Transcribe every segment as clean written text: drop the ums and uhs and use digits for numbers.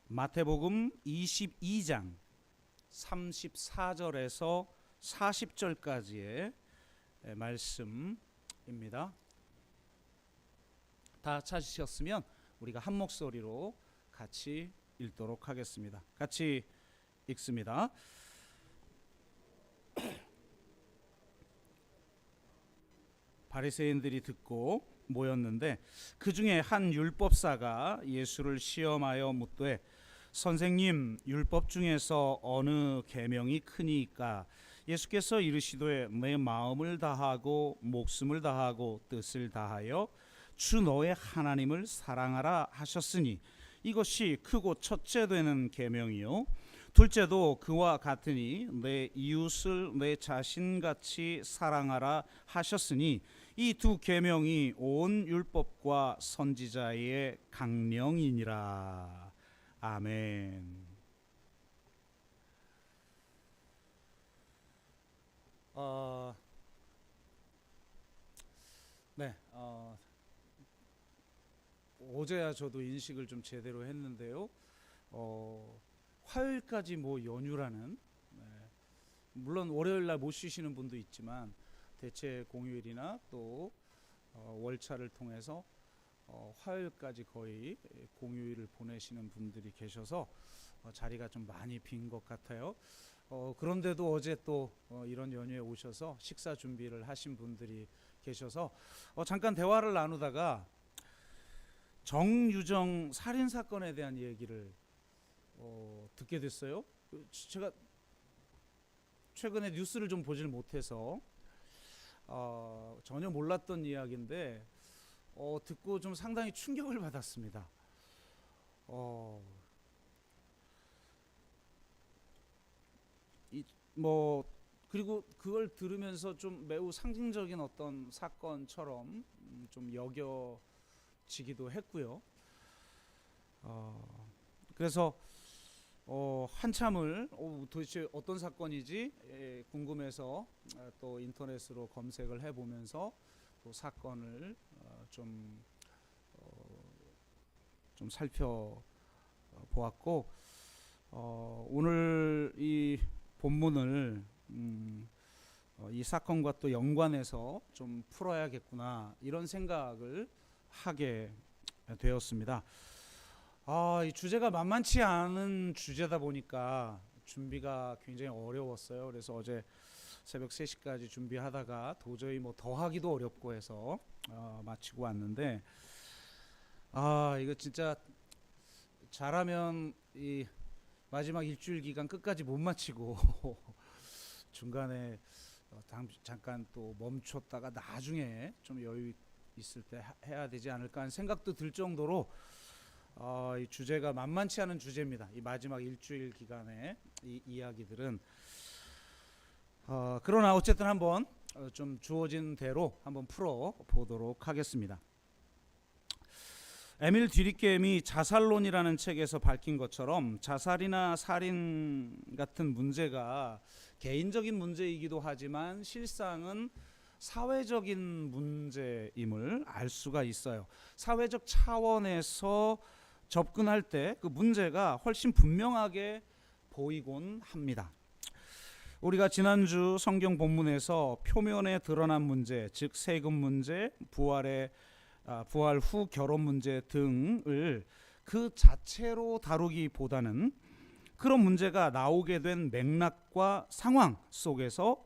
마태복음 22장 34절에서 40절까지의 말씀입니다. 다 찾으셨으면 우리가 한 목소리로 같이 읽도록 하겠습니다. 같이 읽습니다. 바리새인들이 듣고 모였는데 그 중에 한 율법사가 예수를 시험하여 묻되 선생님, 율법 중에서 어느 계명이 크니까? 예수께서 이르시되 내 마음을 다하고 목숨을 다하고 뜻을 다하여 주 너의 하나님을 사랑하라 하셨으니 이것이 크고 첫째 되는 계명이요 둘째도 그와 같으니 내 이웃을 내 자신같이 사랑하라 하셨으니 이 두 계명이 온 율법과 선지자의 강령이니라. 아멘. 어제야 저도 인식을 좀 제대로 했는데요. 화요일까지 연휴라는, 물론 월요일 날 못 쉬시는 분도 있지만 대체 공휴일이나 또 월차를 통해서 화요일까지 거의 공휴일을 보내시는 분들이 계셔서 자리가 좀 많이 빈 것 같아요. 그런데도 어제 또 이런 연휴에 오셔서 식사 준비를 하신 분들이 계셔서 잠깐 대화를 나누다가 정유정 살인 사건에 대한 얘기를 듣게 됐어요. 제가 최근에 뉴스를 좀 보질 못해서 전혀 몰랐던 이야기인데 듣고 좀 상당히 충격을 받았습니다. 그리고 그걸 들으면서 좀 매우 상징적인 어떤 사건처럼 좀 여겨지기도 했고요. 그래서 한참을 도대체 어떤 사건이지 궁금해서 또 인터넷으로 검색을 해보면서 또 사건을 좀 살펴보았고 오늘 이 본문을 이 사건과 또 연관해서 좀 풀어야겠구나 이런 생각을 하게 되었습니다. 이 주제가 만만치 않은 주제다 보니까 준비가 굉장히 어려웠어요. 그래서 어제 새벽 3시까지 준비하다가 도저히 더 하기도 어렵고 해서 마치고 왔는데 이거 진짜 잘하면 이 마지막 일주일 기간 끝까지 못 마치고 중간에 잠깐 또 멈췄다가 나중에 좀 여유 있을 때 해야 되지 않을까 하는 생각도 들 정도로 이 주제가 만만치 않은 주제입니다. 이 마지막 일주일 기간의 이 이야기들은 그러나 어쨌든 한번 좀 주어진 대로 한번 풀어 보도록 하겠습니다. 에밀 뒤리겜이 자살론이라는 책에서 밝힌 것처럼 자살이나 살인 같은 문제가 개인적인 문제이기도 하지만 실상은 사회적인 문제임을 알 수가 있어요. 사회적 차원에서 접근할 때 그 문제가 훨씬 분명하게 보이곤 합니다. 우리가 지난주 성경 본문에서 표면에 드러난 문제, 즉 세금 문제, 부활 후 결혼 문제 등을 그 자체로 다루기보다는 그런 문제가 나오게 된 맥락과 상황 속에서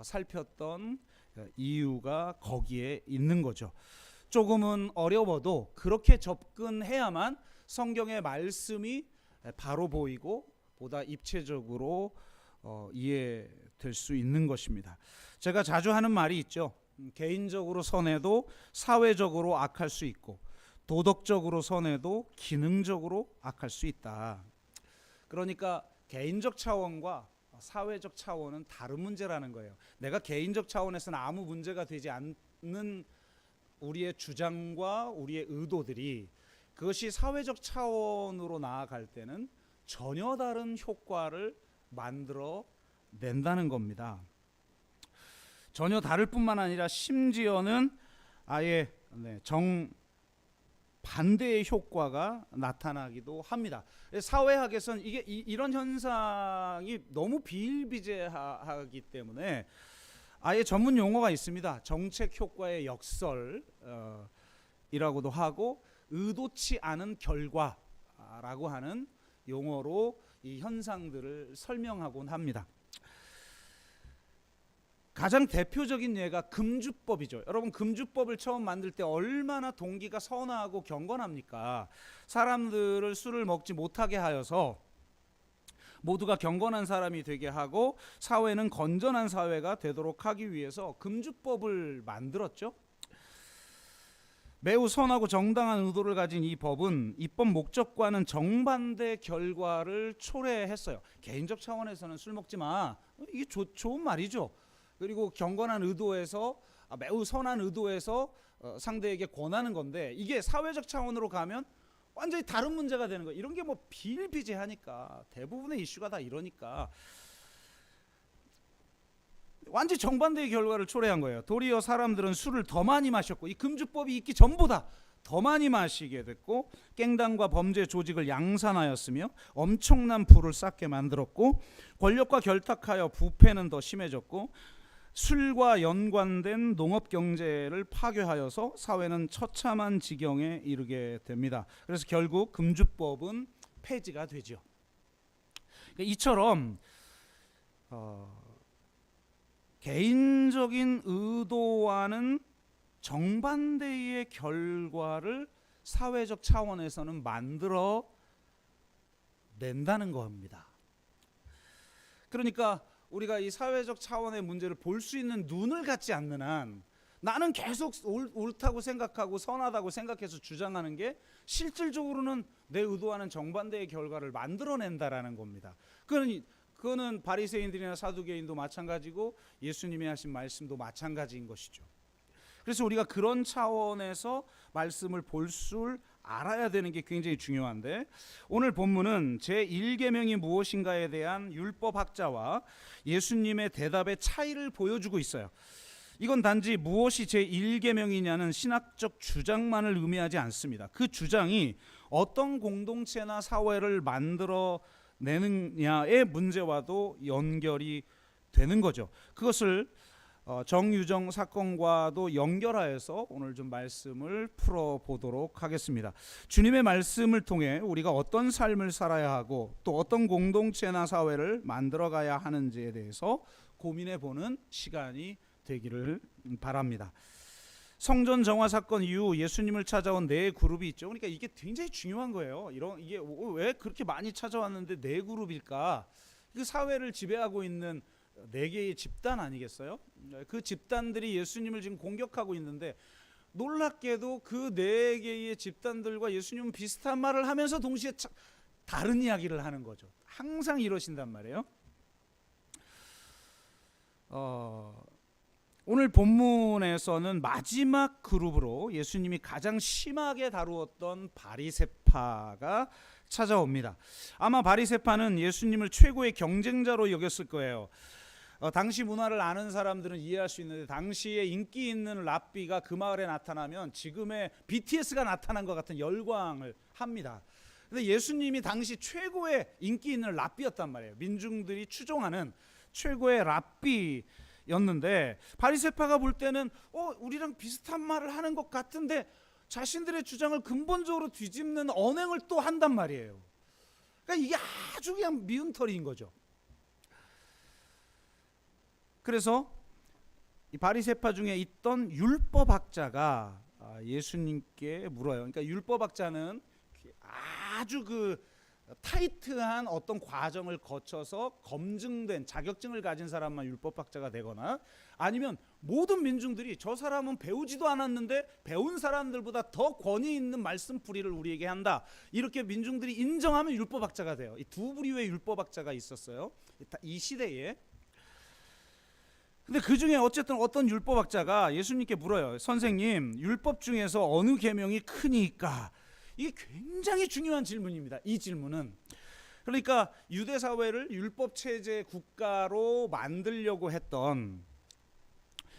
살폈던 이유가 거기에 있는 거죠. 조금은 어려워도 그렇게 접근해야만 성경의 말씀이 바로 보이고 보다 입체적으로 이해될 수 있는 것입니다. 제가 자주 하는 말이 있죠. 개인적으로 선해도 사회적으로 악할 수 있고 도덕적으로 선해도 기능적으로 악할 수 있다. 그러니까 개인적 차원과 사회적 차원은 다른 문제라는 거예요. 내가 개인적 차원에서는 아무 문제가 되지 않는 우리의 주장과 우리의 의도들이 그것이 사회적 차원으로 나아갈 때는 전혀 다른 효과를 만들어 낸다는 겁니다. 전혀 다를 뿐만 아니라 심지어는 아예 반대의 효과가 나타나기도 합니다. 사회학에서는 이런 현상이 너무 비일비재하기 때문에 아예 전문 용어가 있습니다. 정책 효과의 역설이라고도 하고 의도치 않은 결과라고 하는 용어로 이 현상들을 설명하곤 합니다. 가장 대표적인 예가 금주법이죠. 여러분, 금주법을 처음 만들 때 얼마나 동기가 선하고 경건합니까? 사람들을 술을 먹지 못하게 하여서 모두가 경건한 사람이 되게 하고 사회는 건전한 사회가 되도록 하기 위해서 금주법을 만들었죠. 매우 선하고 정당한 의도를 가진 이 법은 입법 목적과는 정반대 결과를 초래했어요. 개인적 차원에서는 술 먹지 마, 이게 좋은 말이죠. 그리고 경건한 의도에서 매우 선한 의도에서 상대에게 권하는 건데, 이게 사회적 차원으로 가면 완전히 다른 문제가 되는 거예요. 이런 게 뭐 비일비재하니까, 대부분의 이슈가 다 이러니까 완전히 정반대의 결과를 초래한 거예요. 도리어 사람들은 술을 더 많이 마셨고, 이 금주법이 있기 전보다 더 많이 마시게 됐고, 깽당과 범죄 조직을 양산하였으며 엄청난 부를 쌓게 만들었고, 권력과 결탁하여 부패는 더 심해졌고, 술과 연관된 농업 경제를 파괴하여서 사회는 처참한 지경에 이르게 됩니다. 그래서 결국 금주법은 폐지가 되죠. 이처럼 개인적인 의도와는 정반대의 결과를 사회적 차원에서는 만들어 낸다는 겁니다. 그러니까 우리가 이 사회적 차원의 문제를 볼 수 있는 눈을 갖지 않는 한 나는 계속 옳다고 생각하고 선하다고 생각해서 주장하는 게 실질적으로는 내 의도와는 정반대의 결과를 만들어낸다라는 겁니다. 그거는 바리새인들이나 사두개인도 마찬가지고 예수님이 하신 말씀도 마찬가지인 것이죠. 그래서 우리가 그런 차원에서 말씀을 볼 줄 알아야 되는 게 굉장히 중요한데, 오늘 본문은 제1계명이 무엇인가에 대한 율법학자와 예수님의 대답의 차이를 보여주고 있어요. 이건 단지 무엇이 제1계명이냐는 신학적 주장만을 의미하지 않습니다. 그 주장이 어떤 공동체나 사회를 만들어내느냐의 문제와도 연결이 되는 거죠. 그것을 정유정 사건과도 연결하여서 오늘 좀 말씀을 풀어보도록 하겠습니다. 주님의 말씀을 통해 우리가 어떤 삶을 살아야 하고 또 어떤 공동체나 사회를 만들어가야 하는지에 대해서 고민해보는 시간이 되기를 바랍니다. 성전 정화 사건 이후 예수님을 찾아온 네 그룹이 있죠. 그러니까 이게 굉장히 중요한 거예요. 이게 왜 그렇게 많이 찾아왔는데 네 그룹일까? 그 사회를 지배하고 있는 네 개의 집단 아니겠어요? 그 집단들이 예수님을 지금 공격하고 있는데, 놀랍게도 그 네 개의 집단들과 예수님은 비슷한 말을 하면서 동시에 다른 이야기를 하는 거죠. 항상 이러신단 말이에요. 오늘 본문에서는 마지막 그룹으로 예수님이 가장 심하게 다루었던 바리새파가 찾아옵니다. 아마 바리새파는 예수님을 최고의 경쟁자로 여겼을 거예요. 당시 문화를 아는 사람들은 이해할 수 있는데, 당시에 인기 있는 랍비가 그 마을에 나타나면 지금의 BTS가 나타난 것 같은 열광을 합니다. 근데 예수님이 당시 최고의 인기 있는 랍비였단 말이에요. 민중들이 추종하는 최고의 랍비였는데, 바리새파가 볼 때는 우리랑 비슷한 말을 하는 것 같은데 자신들의 주장을 근본적으로 뒤집는 언행을 또 한단 말이에요. 그러니까 이게 아주 그냥 미운 털인 거죠. 그래서 이 바리새파 중에 있던 율법학자가 예수님께 물어요. 그러니까 율법학자는 아주 그 타이트한 어떤 과정을 거쳐서 검증된 자격증을 가진 사람만 율법학자가 되거나, 아니면 모든 민중들이 저 사람은 배우지도 않았는데 배운 사람들보다 더 권위 있는 말씀풀이를 우리에게 한다, 이렇게 민중들이 인정하면 율법학자가 돼요. 이 두 부류의 율법학자가 있었어요, 이 시대에. 근데 그 중에 어쨌든 어떤 율법학자가 예수님께 물어요. 선생님, 율법 중에서 어느 계명이 크니까? 이게 굉장히 중요한 질문입니다. 이 질문은. 그러니까 유대 사회를 율법 체제 국가로 만들려고 했던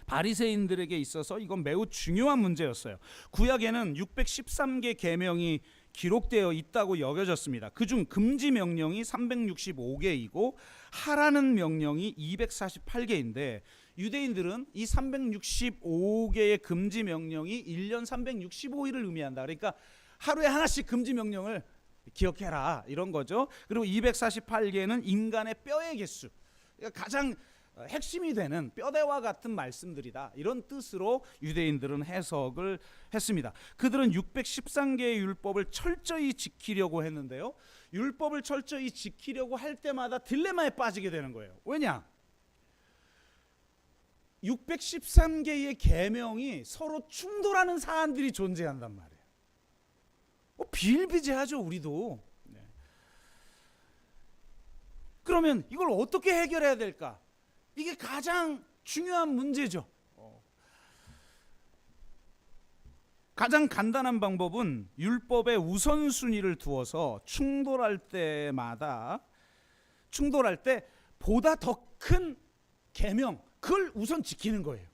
바리새인들에게 있어서 이건 매우 중요한 문제였어요. 구약에는 613개 계명이 기록되어 있다고 여겨졌습니다. 그중 금지 명령이 365개이고 하라는 명령이 248개인데 유대인들은 이 365개의 금지 명령이 1년 365일을 의미한다. 그러니까 하루에 하나씩 금지 명령을 기억해라 이런 거죠. 그리고 248개는 인간의 뼈의 개수, 그러니까 가장 핵심이 되는 뼈대와 같은 말씀들이다, 이런 뜻으로 유대인들은 해석을 했습니다. 그들은 613개의 율법을 철저히 지키려고 했는데요, 율법을 철저히 지키려고 할 때마다 딜레마에 빠지게 되는 거예요. 왜냐? 613개의 계명이 서로 충돌하는 사안들이 존재한단 말이에요. 비일비재하죠, 우리도. 그러면 이걸 어떻게 해결해야 될까? 이게 가장 중요한 문제죠. 가장 간단한 방법은 율법의 우선순위를 두어서 충돌할 때 보다 더 큰 계명, 그걸 우선 지키는 거예요.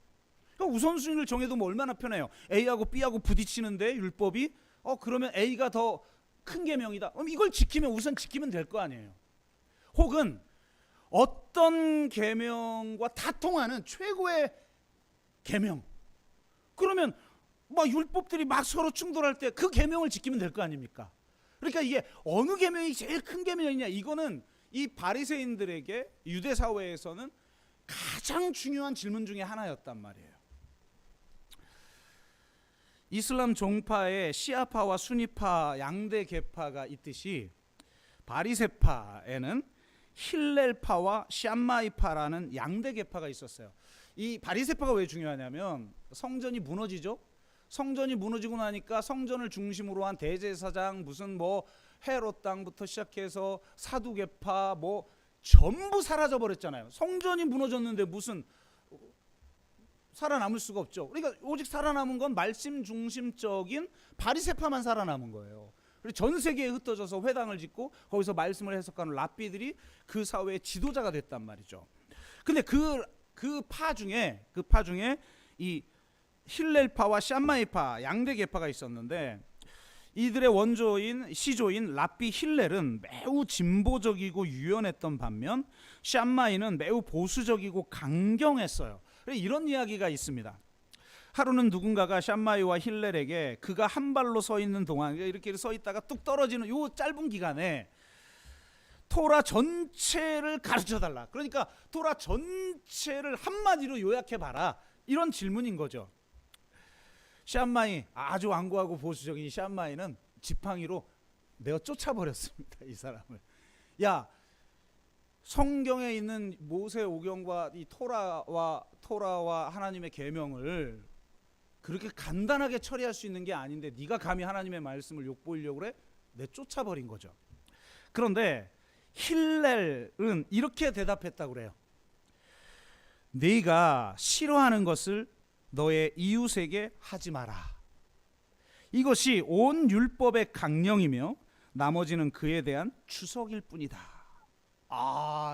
그러니까 우선순위를 정해도 뭐 얼마나 편해요. A하고 B하고 부딪히는데 율법이 그러면 A가 더 큰 계명이다. 그럼 이걸 지키면 우선 지키면 될 거 아니에요. 혹은 어떤 계명과 다 통하는 최고의 계명, 그러면 막 율법들이 막 서로 충돌할 때 그 계명을 지키면 될 거 아닙니까? 그러니까 이게 어느 계명이 제일 큰 계명이냐, 이거는 이 바리새인들에게 유대 사회에서는 가장 중요한 질문 중에 하나였단 말이에요. 이슬람 종파에 시아파와 수니파 양대 계파가 있듯이 바리새파에는 힐렐파와 샴마이파라는 양대 계파가 있었어요. 이 바리새파가 왜 중요하냐면 성전이 무너지죠. 성전이 무너지고 나니까 성전을 중심으로 한 대제사장, 무슨 뭐 헤롯 당부터 시작해서 사두개파 뭐 전부 사라져 버렸잖아요. 성전이 무너졌는데 무슨 살아남을 수가 없죠. 그러니까 오직 살아남은 건 말씀 중심적인 바리새파만 살아남은 거예요. 그리고 전 세계에 흩어져서 회당을 짓고 거기서 말씀을 해석하는 랍비들이 그 사회의 지도자가 됐단 말이죠. 근데 그 파 중에 이 힐렐파와 샴마이파 양대 계파가 있었는데, 이들의 원조인 시조인 랍비 힐렐은 매우 진보적이고 유연했던 반면 샴마이는 매우 보수적이고 강경했어요. 이런 이야기가 있습니다. 하루는 누군가가 샴마이와 힐렐에게 그가 한 발로 서 있는 동안, 이렇게 서 있다가 뚝 떨어지는 요 짧은 기간에 토라 전체를 가르쳐 달라, 그러니까 토라 전체를 한마디로 요약해 봐라, 이런 질문인 거죠. 샴마이, 아주 완고하고 보수적인 샴마이는 지팡이로 내어 쫓아버렸습니다, 이 사람을. 야, 성경에 있는 모세오경과 이 토라와 하나님의 계명을 그렇게 간단하게 처리할 수 있는 게 아닌데 네가 감히 하나님의 말씀을 욕보이려고 그래? 내 쫓아버린 거죠. 그런데 힐렐은 이렇게 대답했다고 그래요. 네가 싫어하는 것을 너의 이웃에게 하지 마라. 이것이 온 율법의 강령이며 나머지는 그에 대한 추석일 뿐이다.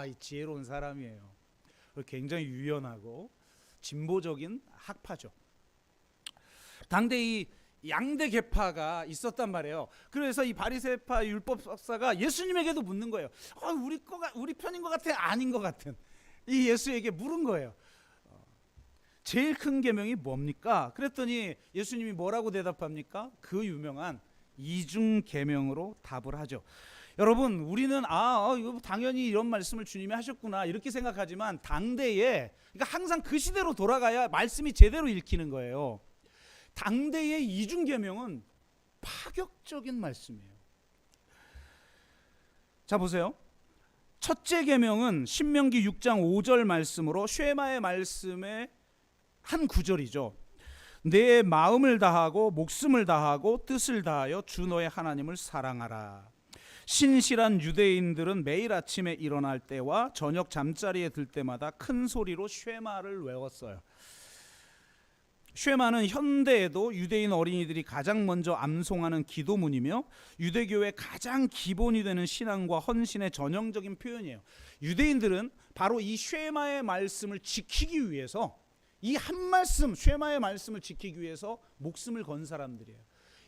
이 지혜로운 사람이에요. 굉장히 유연하고 진보적인 학파죠. 당대 이 양대 계파가 있었단 말이에요. 그래서 이 바리새파 율법 석사가 예수님에게도 묻는 거예요. 우리 편인 것 같아, 아닌 것 같은, 이 예수에게 물은 거예요. 제일 큰 계명이 뭡니까? 그랬더니 예수님이 뭐라고 대답합니까? 그 유명한 이중 계명으로 답을 하죠. 여러분, 우리는 이거 당연히 이런 말씀을 주님이 하셨구나 이렇게 생각하지만 당대에, 그러니까 항상 그 시대로 돌아가야 말씀이 제대로 읽히는 거예요. 당대의 이중 계명은 파격적인 말씀이에요. 자, 보세요. 첫째 계명은 신명기 6장 5절 말씀으로 쉐마의 말씀의 한 구절이죠. 내 마음을 다하고 목숨을 다하고 뜻을 다하여 주 너의 하나님을 사랑하라. 신실한 유대인들은 매일 아침에 일어날 때와 저녁 잠자리에 들 때마다 큰 소리로 쉐마를 외웠어요. 쉐마는 현대에도 유대인 어린이들이 가장 먼저 암송하는 기도문이며 유대교의 가장 기본이 되는 신앙과 헌신의 전형적인 표현이에요. 유대인들은 바로 이 쉐마의 말씀을 지키기 위해서 이 한 말씀, 쉐마의 말씀을 지키기 위해서 목숨을 건 사람들이에요.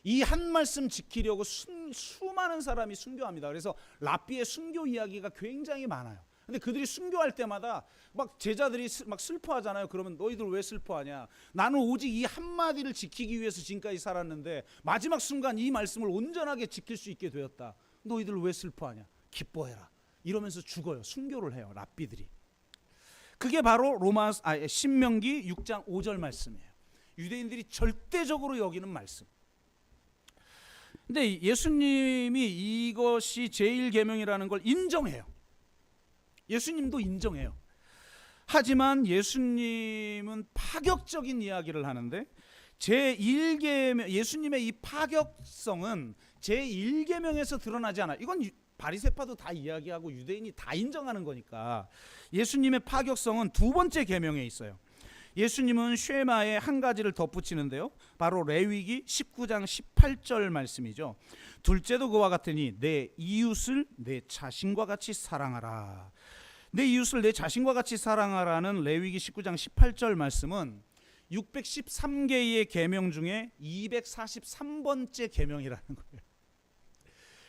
이 한 말씀 지키려고 수많은 사람이 순교합니다. 그래서 랍비의 순교 이야기가 굉장히 많아요. 근데 그들이 순교할 때마다 막 제자들이 막 슬퍼하잖아요. 그러면 너희들 왜 슬퍼하냐? 나는 오직 이 한마디를 지키기 위해서 지금까지 살았는데 마지막 순간 이 말씀을 온전하게 지킬 수 있게 되었다. 너희들 왜 슬퍼하냐? 기뻐해라. 이러면서 죽어요. 순교를 해요. 랍비들이. 그게 바로 신명기 6장 5절 말씀이에요. 유대인들이 절대적으로 여기는 말씀. 근데 예수님이 이것이 제1계명이라는 걸 인정해요. 예수님도 인정해요. 하지만 예수님은 파격적인 이야기를 하는데 제1계명, 예수님의 이 파격성은 제1계명에서 드러나지 않아요. 이건 바리새파도 다 이야기하고 유대인이 다 인정하는 거니까. 예수님의 파격성은 두 번째 계명에 있어요. 예수님은 쉐마에 한 가지를 덧붙이는데요. 바로 레위기 19장 18절 말씀이죠. 둘째도 그와 같으니 내 이웃을 내 자신과 같이 사랑하라. 내 이웃을 내 자신과 같이 사랑하라는 레위기 19장 18절 말씀은 613개의 계명 중에 243번째 계명이라는 거예요.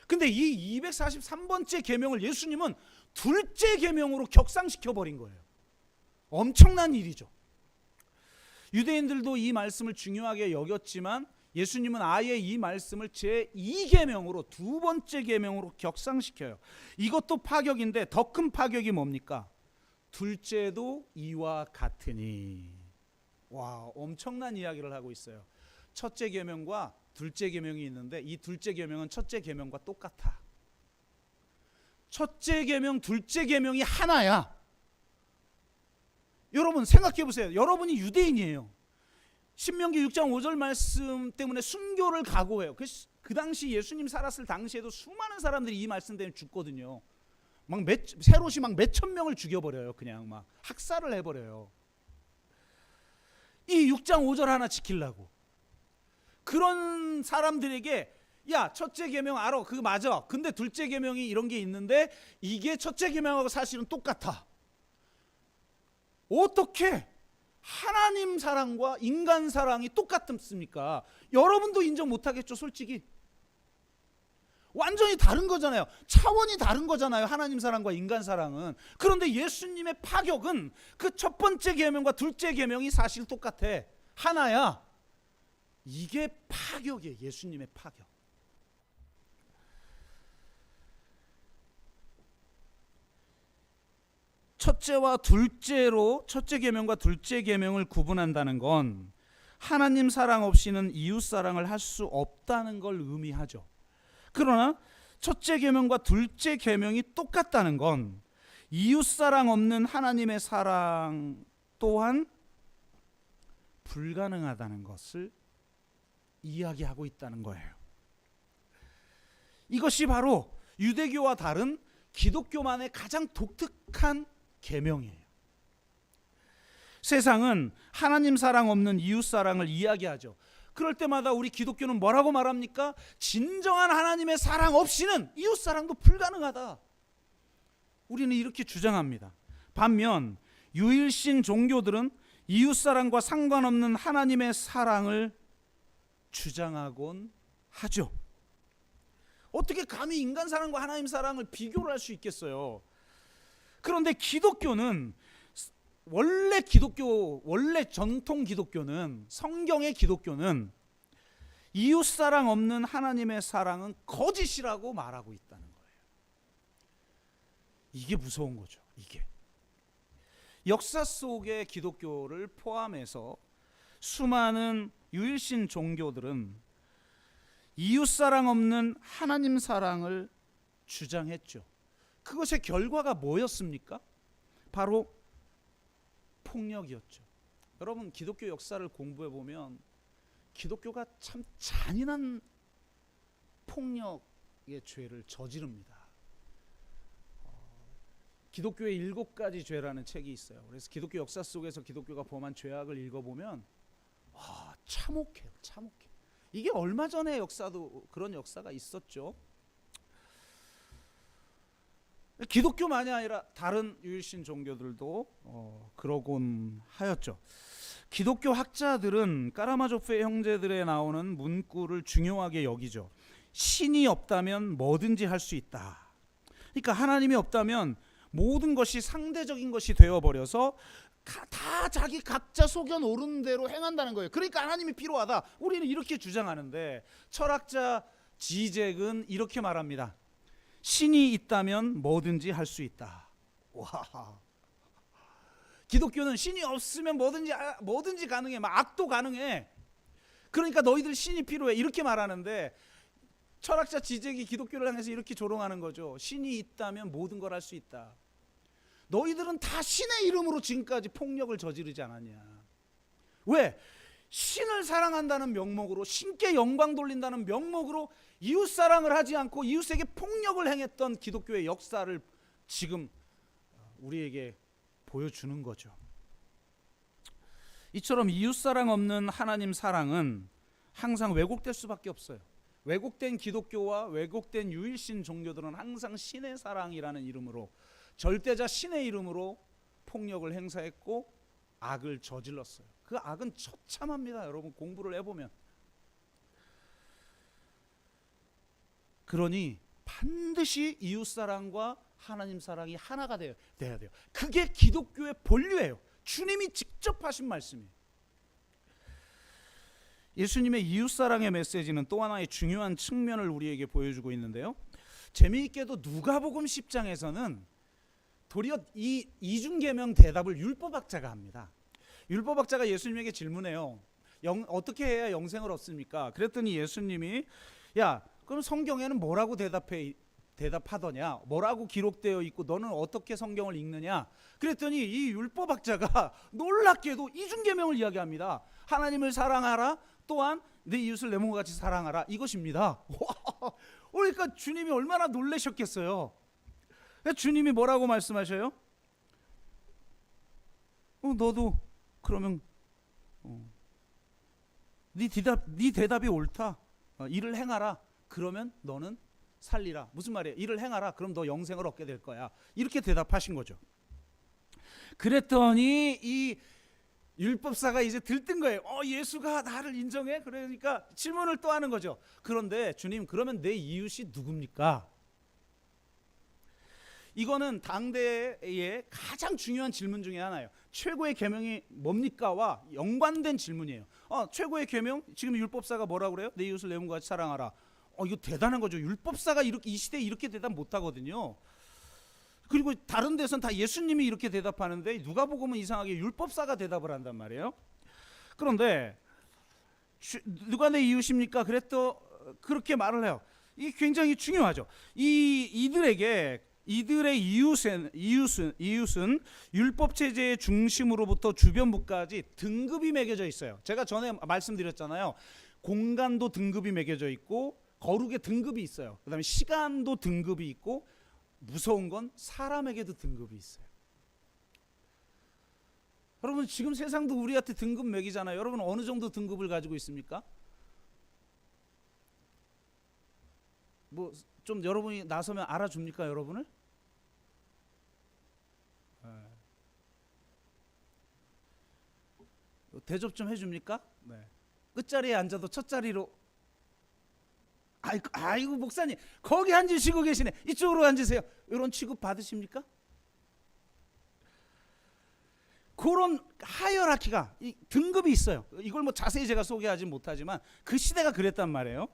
근데 이 243번째 계명을 예수님은 둘째 계명으로 격상시켜 버린 거예요. 엄청난 일이죠. 유대인들도 이 말씀을 중요하게 여겼지만 예수님은 아예 이 말씀을 제2계명으로 두 번째 계명으로 격상시켜요. 이것도 파격인데 더 큰 파격이 뭡니까? 둘째도 이와 같으니. 와, 엄청난 이야기를 하고 있어요. 첫째 계명과 둘째 계명이 있는데 이 둘째 계명은 첫째 계명과 똑같아. 첫째 계명, 둘째 계명이 하나야. 여러분 생각해 보세요. 여러분이 유대인이에요. 신명기 6장 5절 말씀 때문에 순교를 각오해요. 그 당시 예수님 살았을 당시에도 수많은 사람들이 이 말씀 때문에 죽거든요. 세롯이 막 몇천 명을 죽여버려요. 그냥 막 학살을 해버려요. 이 6장 5절 하나 지키려고. 그런 사람들에게 야, 첫째 계명 알아. 그거 맞아. 근데 둘째 계명이 이런 게 있는데 이게 첫째 계명하고 사실은 똑같아. 어떻게 하나님 사랑과 인간 사랑이 똑같습니까? 여러분도 인정 못하겠죠, 솔직히. 완전히 다른 거잖아요. 차원이 다른 거잖아요, 하나님 사랑과 인간 사랑은. 그런데 예수님의 파격은 그 첫 번째 계명과 둘째 계명이 사실 똑같아. 하나야. 이게 파격이에요, 예수님의 파격. 첫째와 둘째로 첫째 계명과 둘째 계명을 구분한다는 건 하나님 사랑 없이는 이웃 사랑을 할 수 없다는 걸 의미하죠. 그러나 첫째 계명과 둘째 계명이 똑같다는 건 이웃 사랑 없는 하나님의 사랑 또한 불가능하다는 것을 이야기하고 있다는 거예요. 이것이 바로 유대교와 다른 기독교만의 가장 독특한 계명이에요. 세상은 하나님 사랑 없는 이웃 사랑을 이야기하죠. 그럴 때마다 우리 기독교는 뭐라고 말합니까? 진정한 하나님의 사랑 없이는 이웃 사랑도 불가능하다. 우리는 이렇게 주장합니다. 반면 유일신 종교들은 이웃 사랑과 상관없는 하나님의 사랑을 주장하곤 하죠. 어떻게 감히 인간 사랑과 하나님 사랑을 비교를 할 수 있겠어요? 그런데 기독교는 원래 전통 기독교는, 성경의 기독교는 이웃 사랑 없는 하나님의 사랑은 거짓이라고 말하고 있다는 거예요. 이게 무서운 거죠. 이게 역사 속의 기독교를 포함해서 수많은 유일신 종교들은 이웃 사랑 없는 하나님 사랑을 주장했죠. 그것의 결과가 뭐였습니까? 바로 폭력이었죠. 여러분, 기독교 역사를 공부해 보면 기독교가 참 잔인한 폭력의 죄를 저지릅니다. 기독교의 7가지 죄라는 책이 있어요. 그래서 기독교 역사 속에서 기독교가 범한 죄악을 읽어보면 참혹해요. 참혹해. 이게 얼마 전의 역사도 그런 역사가 있었죠. 기독교만이 아니라 다른 유일신 종교들도 그러곤 하였죠. 기독교 학자들은 까라마조프의 형제들에 나오는 문구를 중요하게 여기죠. 신이 없다면 뭐든지 할 수 있다. 그러니까 하나님이 없다면 모든 것이 상대적인 것이 되어버려서 다 자기 각자 속여 오르는 대로 행한다는 거예요. 그러니까 하나님이 필요하다. 우리는 이렇게 주장하는데 철학자 지젝은 이렇게 말합니다. 신이 있다면 뭐든지 할 수 있다. 와. 기독교는 신이 없으면 뭐든지 가능해. 막 악도 가능해. 그러니까 너희들 신이 필요해. 이렇게 말하는데 철학자 지젝이 기독교를 향해서 이렇게 조롱하는 거죠. 신이 있다면 모든 걸 할 수 있다. 너희들은 다 신의 이름으로 지금까지 폭력을 저지르지 않았냐. 왜? 신을 사랑한다는 명목으로, 신께 영광 돌린다는 명목으로 이웃사랑을 하지 않고 이웃에게 폭력을 행했던 기독교의 역사를 지금 우리에게 보여주는 거죠. 이처럼 이웃사랑 없는 하나님 사랑은 항상 왜곡될 수밖에 없어요. 왜곡된 기독교와 왜곡된 유일신 종교들은 항상 신의 사랑이라는 이름으로, 절대자 신의 이름으로 폭력을 행사했고 악을 저질렀어요. 그 악은 처참합니다. 여러분 공부를 해보면. 그러니 반드시 이웃사랑과 하나님 사랑이 하나가 돼야 돼요. 그게 기독교의 본류예요. 주님이 직접 하신 말씀이에요. 예수님의 이웃사랑의 메시지는 또 하나의 중요한 측면을 우리에게 보여주고 있는데요. 재미있게도 누가복음 10장에서는 도리어 이 이중계명 대답을 율법학자가 합니다. 율법학자가 예수님에게 질문해요. 어떻게 해야 영생을 얻습니까? 그랬더니 예수님이 야, 그럼 성경에는 뭐라고 대답하더냐? 뭐라고 기록되어 있고 너는 어떻게 성경을 읽느냐? 그랬더니 이 율법학자가 놀랍게도 이중계명을 이야기합니다. 하나님을 사랑하라, 또한 내 이웃을 내 몸과 같이 사랑하라, 이것입니다. 그러니까 주님이 얼마나 놀라셨겠어요. 주님이 뭐라고 말씀하셔요? 너도 그러면 네 대답이 옳다. 이를 행하라. 그러면 너는 살리라. 무슨 말이에요? 이를 행하라. 그럼 너 영생을 얻게 될 거야. 이렇게 대답하신 거죠. 그랬더니 이 율법사가 이제 들뜬 거예요. 예수가 나를 인정해? 그러니까 질문을 또 하는 거죠. 그런데 주님, 그러면 내 이웃이 누굽니까? 이거는 당대의 가장 중요한 질문 중에 하나예요. 최고의 계명이 뭡니까와 연관된 질문이에요. 최고의 계명, 지금 율법사가 뭐라고 그래요? 내 이웃을 내 몸과 같이 사랑하라. 이거 대단한 거죠. 율법사가 이 시대에 이렇게 대답 못하거든요. 그리고 다른 데선 다 예수님이 이렇게 대답하는데 누가복음은 이상하게 율법사가 대답을 한단 말이에요. 그런데 누가 내 이웃입니까? 그렇게 말을 해요. 이게 굉장히 중요하죠. 이들의 이웃은 율법 체제의 중심으로부터 주변부까지 등급이 매겨져 있어요. 제가 전에 말씀드렸잖아요. 공간도 등급이 매겨져 있고 거룩의 등급이 있어요. 그다음에 시간도 등급이 있고 무서운 건 사람에게도 등급이 있어요. 여러분 지금 세상도 우리한테 등급 매기잖아요. 여러분 어느 정도 등급을 가지고 있습니까? 좀 여러분이 나서면 알아줍니까, 여러분을? 대접 좀 해줍니까? 네. 끝자리에 앉아도 첫 자리로. 아이고 목사님 거기 앉으시고 계시네. 이쪽으로 앉으세요. 이런 취급 받으십니까? 그런 하이어라키가 등급이 있어요. 이걸 자세히 제가 소개하지 못하지만 그 시대가 그랬단 말이에요.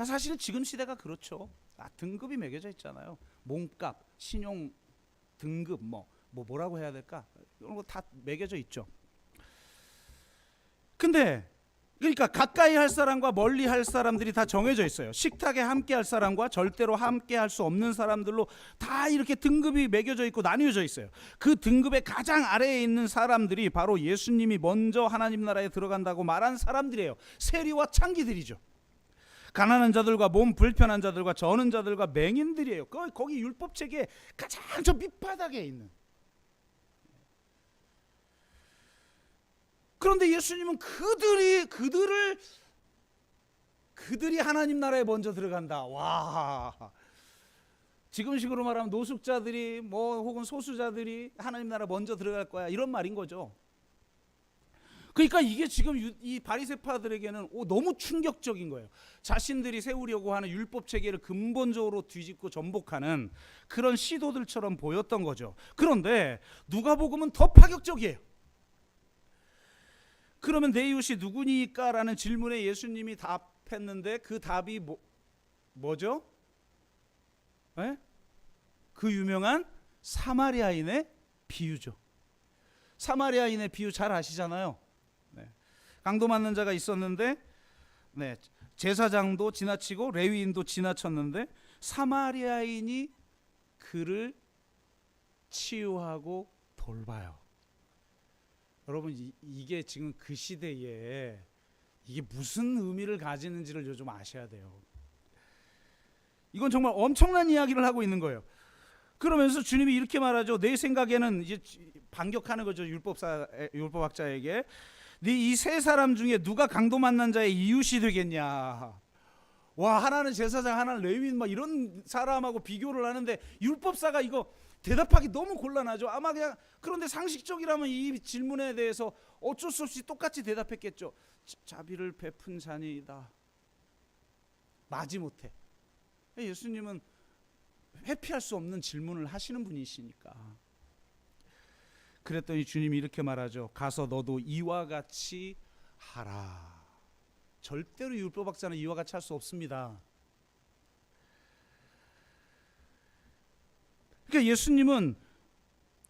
사실은 지금 시대가 그렇죠. 등급이 매겨져 있잖아요. 몸값, 신용 등급, 뭐라고 해야 될까? 이런 거 다 매겨져 있죠. 근데 그러니까 가까이 할 사람과 멀리 할 사람들이 다 정해져 있어요. 식탁에 함께 할 사람과 절대로 함께 할 수 없는 사람들로 다 이렇게 등급이 매겨져 있고 나뉘어져 있어요. 그 등급의 가장 아래에 있는 사람들이 바로 예수님이 먼저 하나님 나라에 들어간다고 말한 사람들이에요. 세리와 창기들이죠. 가난한 자들과 몸 불편한 자들과 저는 자들과 맹인들이에요. 거기 율법 체계에 가장 저 밑바닥에 있는. 그런데 예수님은 그들이 하나님 나라에 먼저 들어간다. 와, 지금식으로 말하면 노숙자들이 혹은 소수자들이 하나님 나라 먼저 들어갈 거야, 이런 말인 거죠. 그러니까 이게 지금 이 바리새파들에게는 너무 충격적인 거예요. 자신들이 세우려고 하는 율법 체계를 근본적으로 뒤집고 전복하는 그런 시도들처럼 보였던 거죠. 그런데 누가복음은 더 파격적이에요. 그러면 내 이웃이 누구니까? 라는 질문에 예수님이 답했는데 그 답이 뭐죠? 네? 그 유명한 사마리아인의 비유죠. 사마리아인의 비유 잘 아시잖아요. 네. 강도 맞는 자가 있었는데 제사장도 지나치고 레위인도 지나쳤는데 사마리아인이 그를 치유하고 돌봐요. 여러분 이게 지금 그 시대에 이게 무슨 의미를 가지는지를 좀 아셔야 돼요. 이건 정말 엄청난 이야기를 하고 있는 거예요. 그러면서 주님이 이렇게 말하죠. 내 생각에는 이제 반격하는 거죠. 율법학자에게. 네 이 세 사람 중에 누가 강도 만난 자의 이웃이 되겠냐. 와, 하나는 제사장, 하나는 레위인, 막 이런 사람하고 비교를 하는데 율법사가 이거 대답하기 너무 곤란하죠. 아마 그냥 그런데 상식적이라면 이 질문에 대해서 어쩔 수 없이 똑같이 대답했겠죠. 자비를 베푼 자니이다. 마지못해. 예수님은 회피할 수 없는 질문을 하시는 분이시니까. 그랬더니 주님이 이렇게 말하죠. 가서 너도 이와 같이 하라. 절대로 율법학자는 이와 같이 할 수 없습니다. 그러니까 예수님은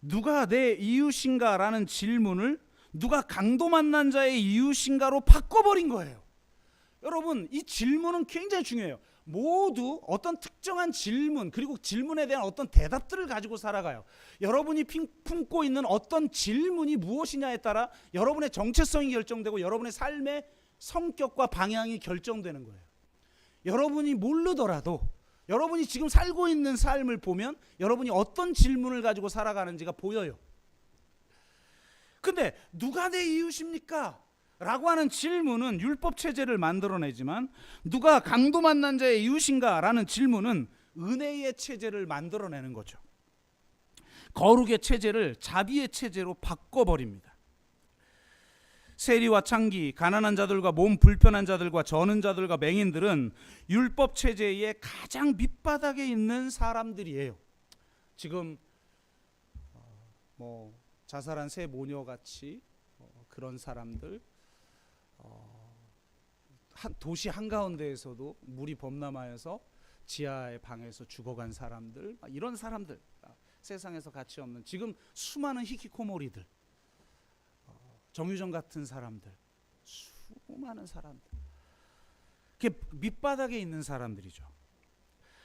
누가 내 이웃인가 라는 질문을 누가 강도 만난 자의 이웃인가로 바꿔버린 거예요. 여러분 이 질문은 굉장히 중요해요. 모두 어떤 특정한 질문 그리고 질문에 대한 어떤 대답들을 가지고 살아가요. 여러분이 품고 있는 어떤 질문이 무엇이냐에 따라 여러분의 정체성이 결정되고 여러분의 삶의 성격과 방향이 결정되는 거예요. 여러분이 모르더라도 여러분이 지금 살고 있는 삶을 보면 여러분이 어떤 질문을 가지고 살아가는지가 보여요. 근데 누가 내 이웃입니까? 라고 하는 질문은 율법 체제를 만들어내지만 누가 강도 만난 자의 이웃인가? 라는 질문은 은혜의 체제를 만들어내는 거죠. 거룩의 체제를 자비의 체제로 바꿔버립니다. 세리와 창기, 가난한 자들과 몸 불편한 자들과 저는 자들과 맹인들은 율법 체제의 가장 밑바닥에 있는 사람들이에요. 지금 자살한 세 모녀같이 그런 사람들, 도시 한가운데에서도 물이 범람하여서 지하의 방에서 죽어간 사람들, 이런 사람들, 세상에서 가치 없는 지금 수많은 히키코모리들, 정유정 같은 사람들, 수많은 사람들, 그게 밑바닥에 있는 사람들이죠.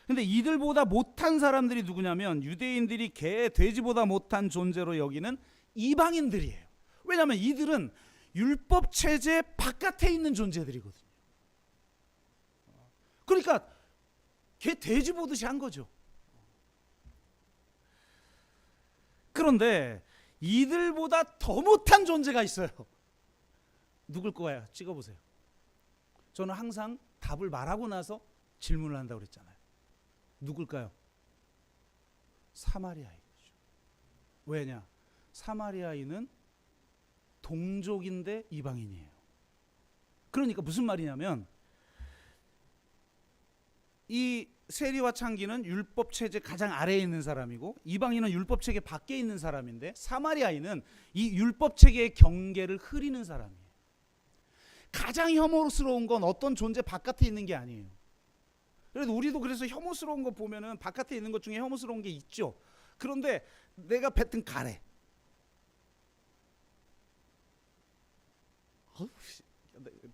근데 이들보다 못한 사람들이 누구냐면 유대인들이 개, 돼지보다 못한 존재로 여기는 이방인들이에요. 왜냐하면 이들은 율법 체제 바깥에 있는 존재들이거든요. 그러니까 개, 돼지 보듯이 한 거죠. 그런데 이들보다 더 못한 존재가 있어요. 누굴 거예요? 찍어보세요. 저는 항상 답을 말하고 나서 질문을 한다고 그랬잖아요. 누굴까요? 사마리아인이죠. 왜냐? 사마리아인은 동족인데 이방인이에요. 그러니까 무슨 말이냐면 이 세리와 창기는 율법 체제 가장 아래에 있는 사람이고 이방인은 율법 체계 밖에 있는 사람인데 사마리아인은 이 율법 체계의 경계를 흐리는 사람이에요. 가장 혐오스러운 건 어떤 존재 바깥에 있는 게 아니에요. 그래도 우리도 그래서 혐오스러운 거 보면은 바깥에 있는 것 중에 혐오스러운 게 있죠. 그런데 내가 뱉은 가래,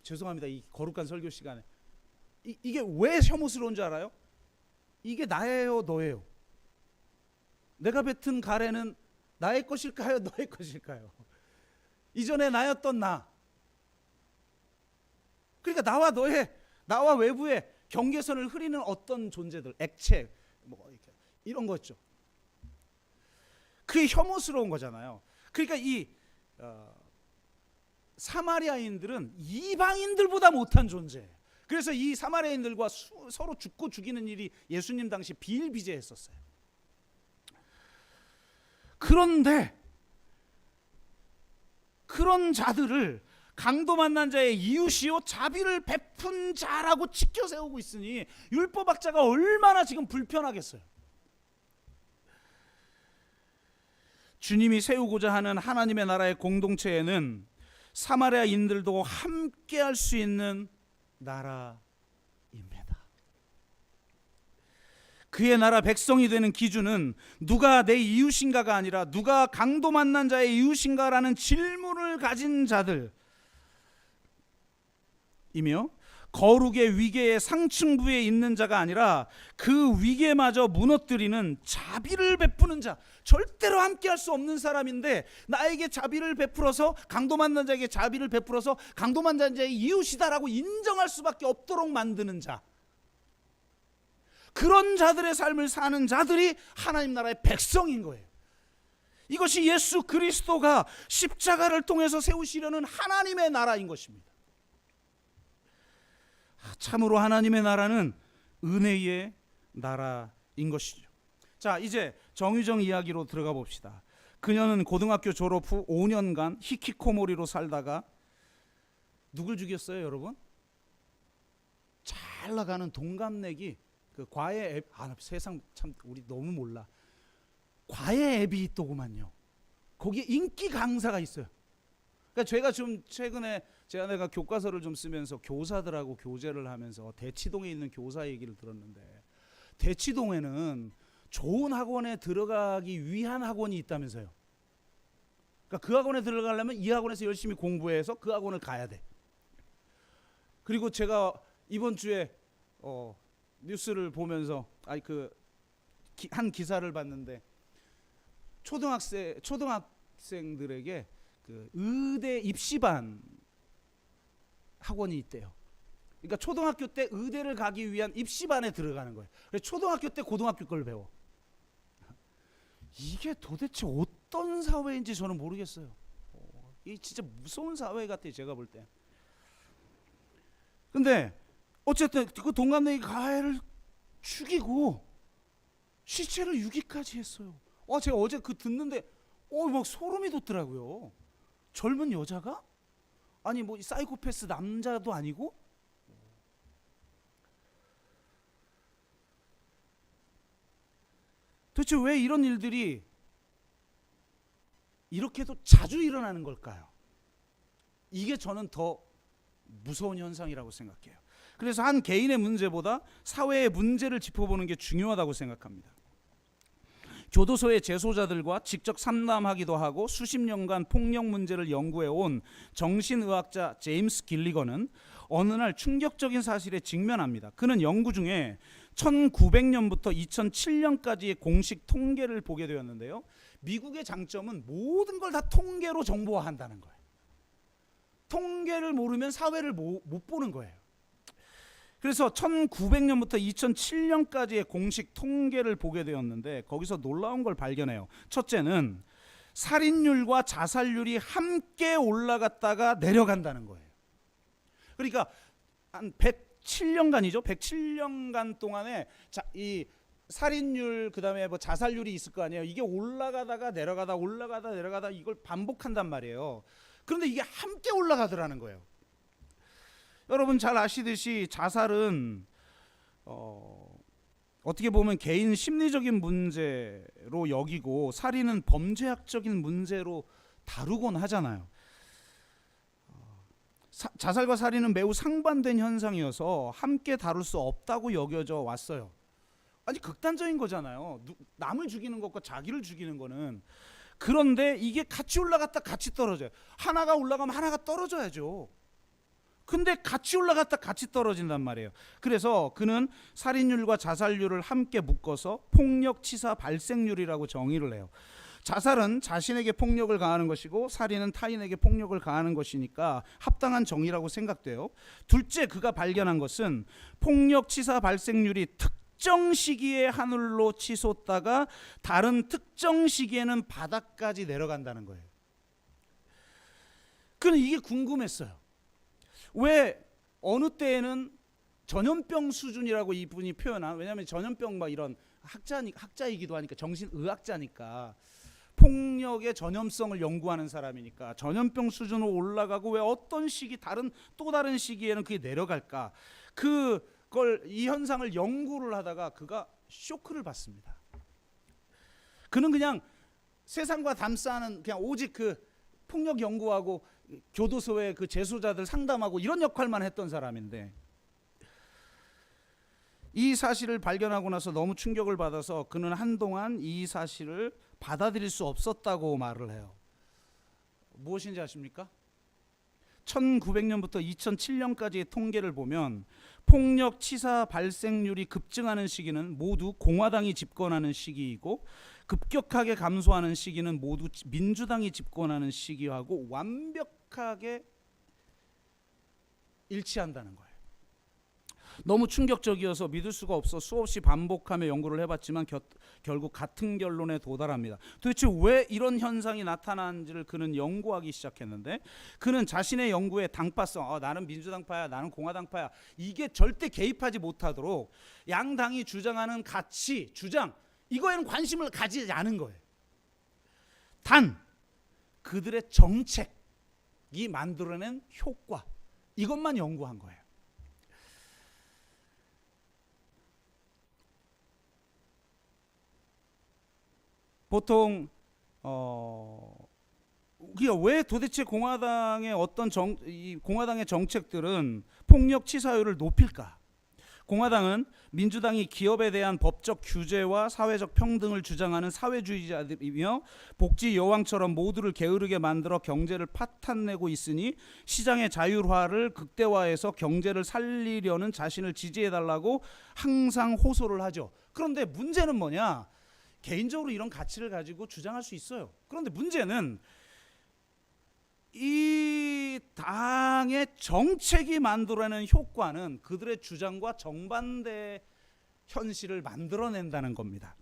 죄송합니다. 이 거룩한 설교 시간에 이게 왜 혐오스러운 줄 알아요? 이게 나예요, 너예요? 내가 뱉은 가래는 나의 것일까요, 너의 것일까요? 이전에 나였던 나. 그러니까 나와 외부의 경계선을 흐리는 어떤 존재들, 액체, 이런 거죠. 그게 혐오스러운 거잖아요. 그러니까 이 사마리아인들은 이방인들보다 못한 존재. 그래서 이 사마리아인들과 서로 죽고 죽이는 일이 예수님 당시 비일비재했었어요. 그런데 그런 자들을 강도 만난 자의 이웃이요 자비를 베푼 자라고 지켜 세우고 있으니 율법학자가 얼마나 지금 불편하겠어요. 주님이 세우고자 하는 하나님의 나라의 공동체에는 사마리아인들도 함께 할 수 있는 나라입니다. 그의 나라 백성이 되는 기준은 누가 내 이웃인가가 아니라 누가 강도 만난 자의 이웃인가라는 질문을 가진 자들이며 거룩의 위계의 상층부에 있는 자가 아니라 그 위계마저 무너뜨리는 자비를 베푸는 자, 절대로 함께 할 수 없는 사람인데 나에게 자비를 베풀어서 강도 만난 자에게 자비를 베풀어서 강도 만난 자의 이웃이다라고 인정할 수밖에 없도록 만드는 자, 그런 자들의 삶을 사는 자들이 하나님 나라의 백성인 거예요. 이것이 예수 그리스도가 십자가를 통해서 세우시려는 하나님의 나라인 것입니다. 참으로 하나님의 나라는 은혜의 나라인 것이죠. 자, 이제 정유정 이야기로 들어가 봅시다. 그녀는 고등학교 졸업 후 5년간 히키코모리로 살다가 누굴 죽였어요, 여러분? 잘 나가는 동갑내기 그 과외 앱, 세상 참 우리 너무 몰라. 과외 앱이 있더구만요. 거기에 인기 강사가 있어요. 그러니까 제가 좀 최근에 내가 교과서를 좀 쓰면서 교사들하고 교제를 하면서 대치동에 있는 교사 얘기를 들었는데, 대치동에는 좋은 학원에 들어가기 위한 학원이 있다면서요. 그러니까 그 학원에 들어가려면 이 학원에서 열심히 공부해서 그 학원을 가야 돼. 그리고 제가 이번 주에 뉴스를 보면서 한 기사를 봤는데 초등학생들에게 그 의대 입시반 학원이 있대요. 그러니까 초등학교 때 의대를 가기 위한 입시반에 들어가는 거예요. 그래서 초등학교 때 고등학교 걸 배워. 이게 도대체 어떤 사회인지 저는 모르겠어요. 이 진짜 무서운 사회 같아요, 제가 볼 때. 근데 어쨌든 그 동갑내기 가해를 죽이고 시체를 유기까지 했어요. 제가 어제 그 듣는데 막 소름이 돋더라고요. 젊은 여자가? 아니 뭐 사이코패스 남자도 아니고? 도대체 왜 이런 일들이 이렇게도 자주 일어나는 걸까요? 이게 저는 더 무서운 현상이라고 생각해요. 그래서 한 개인의 문제보다 사회의 문제를 짚어보는 게 중요하다고 생각합니다. 교도소의 재소자들과 직접 상담하기도 하고 수십 년간 폭력 문제를 연구해온 정신의학자 제임스 길리건은 어느 날 충격적인 사실에 직면합니다. 그는 연구 중에 1900년부터 2007년까지의 공식 통계를 보게 되었는데요. 미국의 장점은 모든 걸 다 통계로 정보화한다는 거예요. 통계를 모르면 사회를 못 보는 거예요. 그래서 1900년부터 2007년까지의 공식 통계를 보게 되었는데 거기서 놀라운 걸 발견해요. 첫째는 살인율과 자살률이 함께 올라갔다가 내려간다는 거예요. 그러니까 한 107년간이죠. 107년간 동안에 이 살인율 그다음에 뭐 자살률이 있을 거 아니에요. 이게 올라가다가 내려가다 올라가다 내려가다 이걸 반복한단 말이에요. 그런데 이게 함께 올라가더라는 거예요. 여러분 잘 아시듯이 자살은 어떻게 보면 개인 심리적인 문제로 여기고 살인은 범죄학적인 문제로 다루곤 하잖아요. 자살과 살인은 매우 상반된 현상이어서 함께 다룰 수 없다고 여겨져 왔어요. 아니 극단적인 거잖아요. 남을 죽이는 것과 자기를 죽이는 거는. 그런데 이게 같이 올라갔다 같이 떨어져요. 하나가 올라가면 하나가 떨어져야죠. 근데 같이 올라갔다 같이 떨어진단 말이에요. 그래서 그는 살인율과 자살률을 함께 묶어서 폭력치사 발생률이라고 정의를 해요. 자살은 자신에게 폭력을 가하는 것이고 살인은 타인에게 폭력을 가하는 것이니까 합당한 정의라고 생각돼요. 둘째, 그가 발견한 것은 폭력치사 발생률이 특정 시기에 하늘로 치솟다가 다른 특정 시기에는 바닥까지 내려간다는 거예요. 그는 이게 궁금했어요. 왜 어느 때에는 전염병 수준이라고 이분이 표현한, 왜냐하면 전염병 막 이런 학자이기도 하니까 정신의학자니까 폭력의 전염성을 연구하는 사람이니까 전염병 수준으로 올라가고 왜 어떤 시기 또 다른 시기에는 그게 내려갈까? 이 현상을 연구를 하다가 그가 쇼크를 받습니다. 그는 그냥 세상과 담싸는 그냥 오직 그 폭력 연구하고 교도소의 그 재소자들 상담하고 이런 역할만 했던 사람인데, 이 사실을 발견하고 나서 너무 충격을 받아서 그는 한동안 이 사실을 받아들일 수 없었다고 말을 해요. 무엇인지 아십니까? 1900년부터 2007년까지의 통계를 보면 폭력 치사 발생률이 급증하는 시기는 모두 공화당이 집권하는 시기이고, 급격하게 감소하는 시기는 모두 민주당이 집권하는 시기하고 완벽하게 일치한다는 거예요. 너무 충격적이어서 믿을 수가 없어 수없이 반복하며 연구를 해봤지만 결국 같은 결론에 도달합니다. 도대체 왜 이런 현상이 나타나는지를 그는 연구하기 시작했는데, 그는 자신의 연구의 당파성, 나는 민주당파야, 나는 공화당파야, 이게 절대 개입하지 못하도록 양당이 주장하는 가치, 주장, 이거에는 관심을 가지지 않은 거예요. 단 그들의 정책이 만들어낸 효과, 이것만 연구한 거예요. 보통 왜 도대체 공화당의 공화당의 정책들은 폭력 치사율을 높일까? 공화당은 민주당이 기업에 대한 법적 규제와 사회적 평등을 주장하는 사회주의자들이며 복지 여왕처럼 모두를 게으르게 만들어 경제를 파탄내고 있으니 시장의 자율화를 극대화해서 경제를 살리려는 자신을 지지해달라고 항상 호소를 하죠. 그런데 문제는 뭐냐? 개인적으로 이런 가치를 가지고 주장할 수 있어요. 그런데 문제는 이 당의 정책이 만들어내는 효과는 그들의 주장과 정반대 현실을 만들어낸다는 겁니다.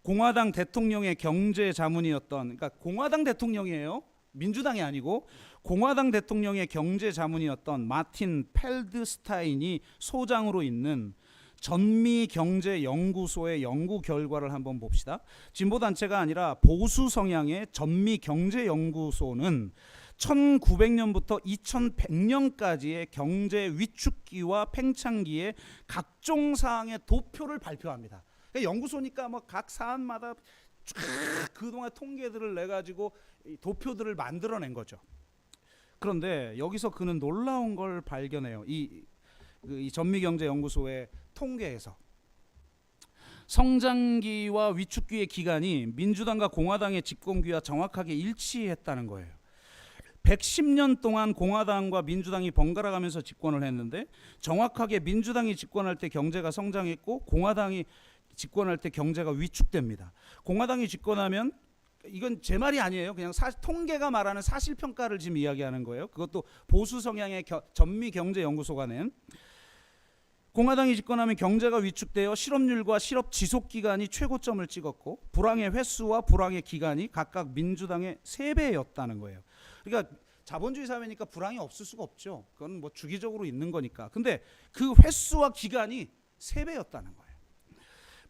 공화당 대통령의 경제 자문이었던, 그러니까 공화당 대통령이에요. 민주당이 아니고 공화당 대통령의 경제 자문이었던 마틴 펠드스타인이 소장으로 있는 전미경제연구소의 연구 결과를 한번 봅시다. 진보단체가 아니라 보수 성향의 전미경제연구소는 1900년부터 2100년까지의 경제 위축기와 팽창기의 각종 사항의 도표를 발표합니다. 그러니까 연구소니까 뭐 각 사안마다 쫙 그동안 통계들을 내가지고 도표들을 만들어낸 거죠. 그런데 여기서 그는 놀라운 걸 발견해요. 이 전미경제연구소의 통계에서 성장기와 위축기의 기간이 민주당과 공화당의 집권기와 정확하게 일치했다는 거예요. 110년 동안 공화당과 민주당이 번갈아 가면서 집권을 했는데, 정확하게 민주당이 집권할 때 경제가 성장했고 공화당이 집권할 때 경제가 위축됩니다. 공화당이 집권하면, 이건 제 말이 아니에요. 그냥 통계가 말하는 사실평가를 지금 이야기하는 거예요. 그것도 보수 성향의 전미경제연구소가 낸, 공화당이 집권하면 경제가 위축되어 실업률과 실업 지속 기간이 최고점을 찍었고 불황의 횟수와 불황의 기간이 각각 민주당의 3배였다는 거예요. 그러니까 자본주의 사회니까 불황이 없을 수가 없죠. 그건 뭐 주기적으로 있는 거니까. 근데 그 횟수와 기간이 3배였다는 거예요.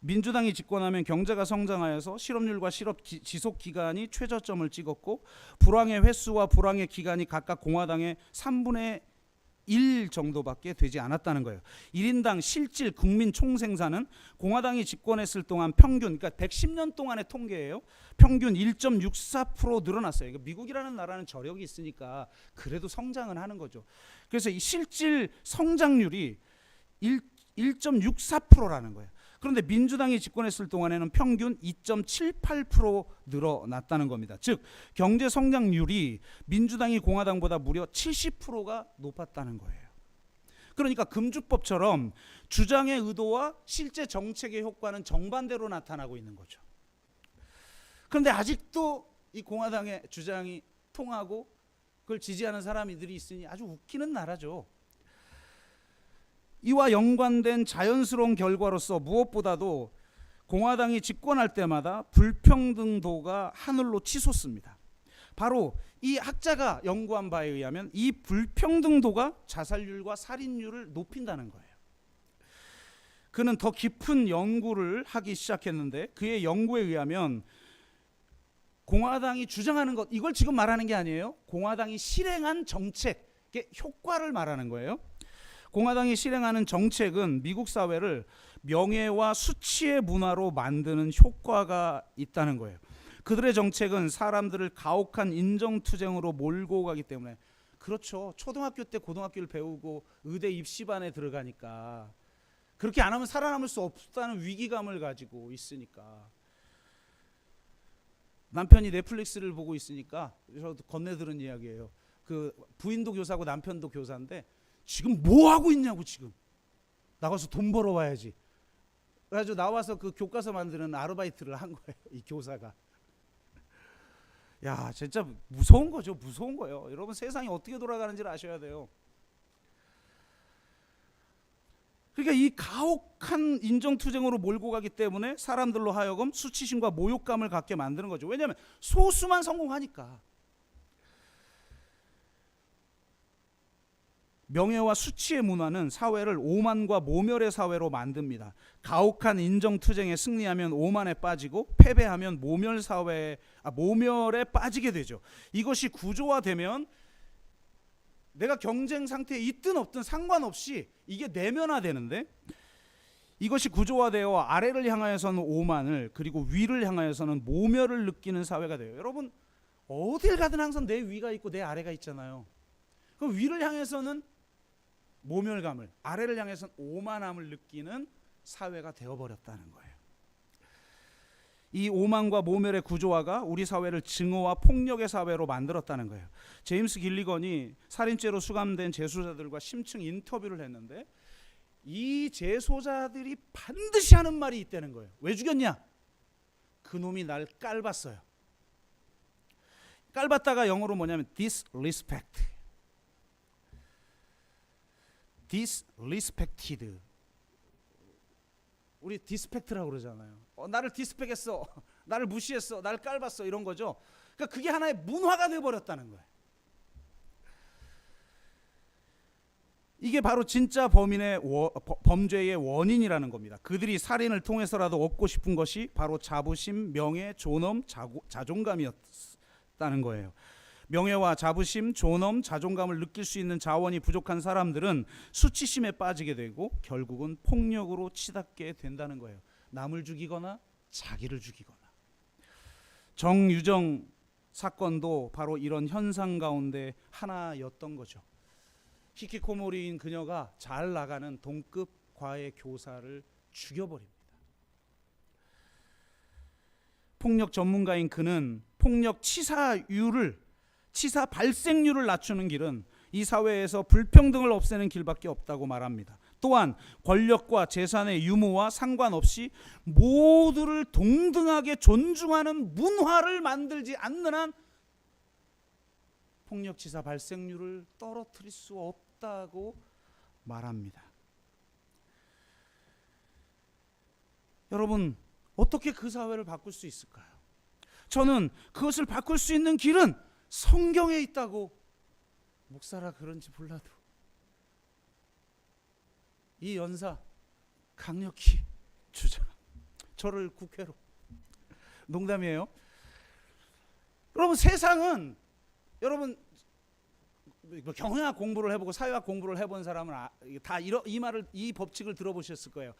민주당이 집권하면 경제가 성장하여서 실업률과 실업 지속 기간이 최저점을 찍었고 불황의 횟수와 불황의 기간이 각각 공화당의 3분의 1 정도밖에 되지 않았다는 거예요. 1인당 실질 국민 총생산은 공화당이 집권했을 동안 평균, 그러니까 110년 동안의 통계예요. 평균 1.64% 늘어났어요. 그러니까 미국이라는 나라는 저력이 있으니까 그래도 성장은 하는 거죠. 그래서 이 실질 성장률이 1.64%라는 거예요. 그런데 민주당이 집권했을 동안에는 평균 2.78% 늘어났다는 겁니다. 즉 경제 성장률이 민주당이 공화당보다 무려 70%가 높았다는 거예요. 그러니까 금주법처럼 주장의 의도와 실제 정책의 효과는 정반대로 나타나고 있는 거죠. 그런데 아직도 이 공화당의 주장이 통하고 그걸 지지하는 사람들이 있으니 아주 웃기는 나라죠. 이와 연관된 자연스러운 결과로서 무엇보다도 공화당이 집권할 때마다 불평등도가 하늘로 치솟습니다. 바로 이 학자가 연구한 바에 의하면 이 불평등도가 자살률과 살인율을 높인다는 거예요. 그는 더 깊은 연구를 하기 시작했는데 그의 연구에 의하면 공화당이 주장하는 것, 이걸 지금 말하는 게 아니에요. 공화당이 실행한 정책의 효과를 말하는 거예요. 공화당이 실행하는 정책은 미국 사회를 명예와 수치의 문화로 만드는 효과가 있다는 거예요. 그들의 정책은 사람들을 가혹한 인정투쟁으로 몰고 가기 때문에, 그렇죠. 초등학교 때 고등학교를 배우고 의대 입시반에 들어가니까, 그렇게 안 하면 살아남을 수 없다는 위기감을 가지고 있으니까. 남편이 넷플릭스를 보고 있으니까, 저도 건네 들은 이야기예요. 그 부인도 교사고 남편도 교사인데 지금 뭐 하고 있냐고, 지금 나가서 돈 벌어와야지. 그래가지고 나와서 그 교과서 만드는 아르바이트를 한 거예요, 이 교사가. 야, 진짜 무서운 거죠. 무서운 거예요. 여러분, 세상이 어떻게 돌아가는지를 아셔야 돼요. 그러니까 이 가혹한 인정투쟁으로 몰고 가기 때문에 사람들로 하여금 수치심과 모욕감을 갖게 만드는 거죠. 왜냐하면 소수만 성공하니까. 명예와 수치의 문화는 사회를 오만과 모멸의 사회로 만듭니다. 가혹한 인정투쟁에 승리하면 오만에 빠지고 패배하면 모멸에 빠지게 되죠. 이것이 구조화되면 내가 경쟁 상태에 있든 없든 상관없이 이게 내면화되는데, 이것이 구조화되어 아래를 향하여서는 오만을, 그리고 위를 향하여서는 모멸을 느끼는 사회가 돼요. 여러분, 어딜 가든 항상 내 위가 있고 내 아래가 있잖아요. 그럼 위를 향해서는 모멸감을, 아래를 향해서는 오만함을 느끼는 사회가 되어버렸다는 거예요. 이 오만과 모멸의 구조화가 우리 사회를 증오와 폭력의 사회로 만들었다는 거예요. 제임스 길리건이 살인죄로 수감된 재소자들과 심층 인터뷰를 했는데, 이 재소자들이 반드시 하는 말이 있다는 거예요. 왜 죽였냐? 그놈이 날 깔봤어요. 깔봤다가 영어로 뭐냐면 disrespect. disrespected. 우리 디스펙트라고 그러잖아요. 나를 디스펙했어, 나를 무시했어, 나를 깔봤어, 이런 거죠. 그러니까 그게 하나의 문화가 되어버렸다는 거예요. 이게 바로 진짜 범죄의 원인이라는 겁니다. 그들이 살인을 통해서라도 얻고 싶은 것이 바로 자부심, 명예, 존엄, 자존감이었다는 거예요. 명예와 자부심, 존엄, 자존감을 느낄 수 있는 자원이 부족한 사람들은 수치심에 빠지게 되고 결국은 폭력으로 치닫게 된다는 거예요. 남을 죽이거나 자기를 죽이거나. 정유정 사건도 바로 이런 현상 가운데 하나였던 거죠. 히키코모리인 그녀가 잘 나가는 동급 과외 교사를 죽여버립니다. 폭력 전문가인 그는 폭력 치사 발생률을 낮추는 길은 이 사회에서 불평등을 없애는 길밖에 없다고 말합니다. 또한 권력과 재산의 유무와 상관없이 모두를 동등하게 존중하는 문화를 만들지 않는 한 폭력치사 발생률을 떨어뜨릴 수 없다고 말합니다. 여러분, 어떻게 그 사회를 바꿀 수 있을까요? 저는 그것을 바꿀 수 있는 길은 성경에 있다고, 목사라 그런지 몰라도 이 연사 강력히 주장, 저를 국회로. 농담이에요. 여러분, 세상은, 여러분 경영학 공부를 해보고 사회학 공부를 해본 사람은 다 이 법칙을 들어보셨을 거예요.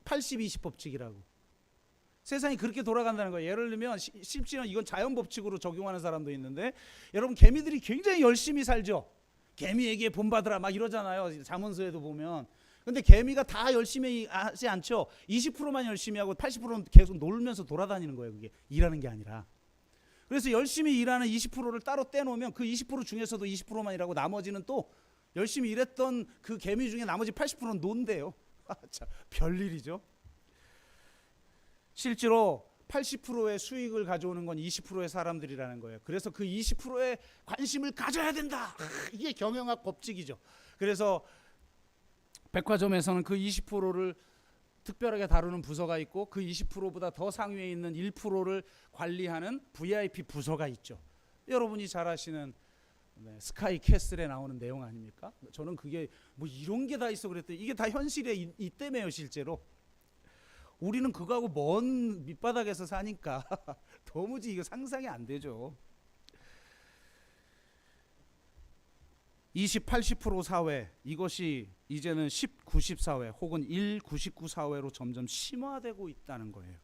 80-20 법칙이라고. 세상이 그렇게 돌아간다는 거예요. 예를 들면 심지어 이건 자연 법칙으로 적용하는 사람도 있는데, 여러분 개미들이 굉장히 열심히 살죠. 개미에게 본받으라 막 이러잖아요. 잠언서에도 보면. 근데 개미가 다 열심히 하지 않죠. 20%만 열심히 하고 80%는 계속 놀면서 돌아다니는 거예요. 그게 일하는 게 아니라. 그래서 열심히 일하는 20%를 따로 떼놓으면 그 20% 중에서도 20%만 일하고 나머지는 또 열심히 일했던 그 개미 중에 나머지 80%는 논대요. 참 별일이죠. 실제로 80%의 수익을 가져오는 건 20%의 사람들이라는 거예요. 그래서 그 20%의 관심을 가져야 된다. 이게 경영학 법칙이죠. 그래서 백화점에서는 그 20%를 특별하게 다루는 부서가 있고, 그 20%보다 더 상위에 있는 1%를 관리하는 VIP 부서가 있죠. 여러분이 잘 아시는 스카이 캐슬에 나오는 내용 아닙니까? 저는 그게 뭐 이런 게 다 있어 그랬더니 이게 다 현실에 있다며요. 실제로 우리는 그거하고 먼 밑바닥에서 사니까 도무지 이거 상상이 안 되죠. 20, 80% 사회, 이것이 이제는 10, 90 사회 혹은 1, 99 사회로 점점 심화되고 있다는 거예요.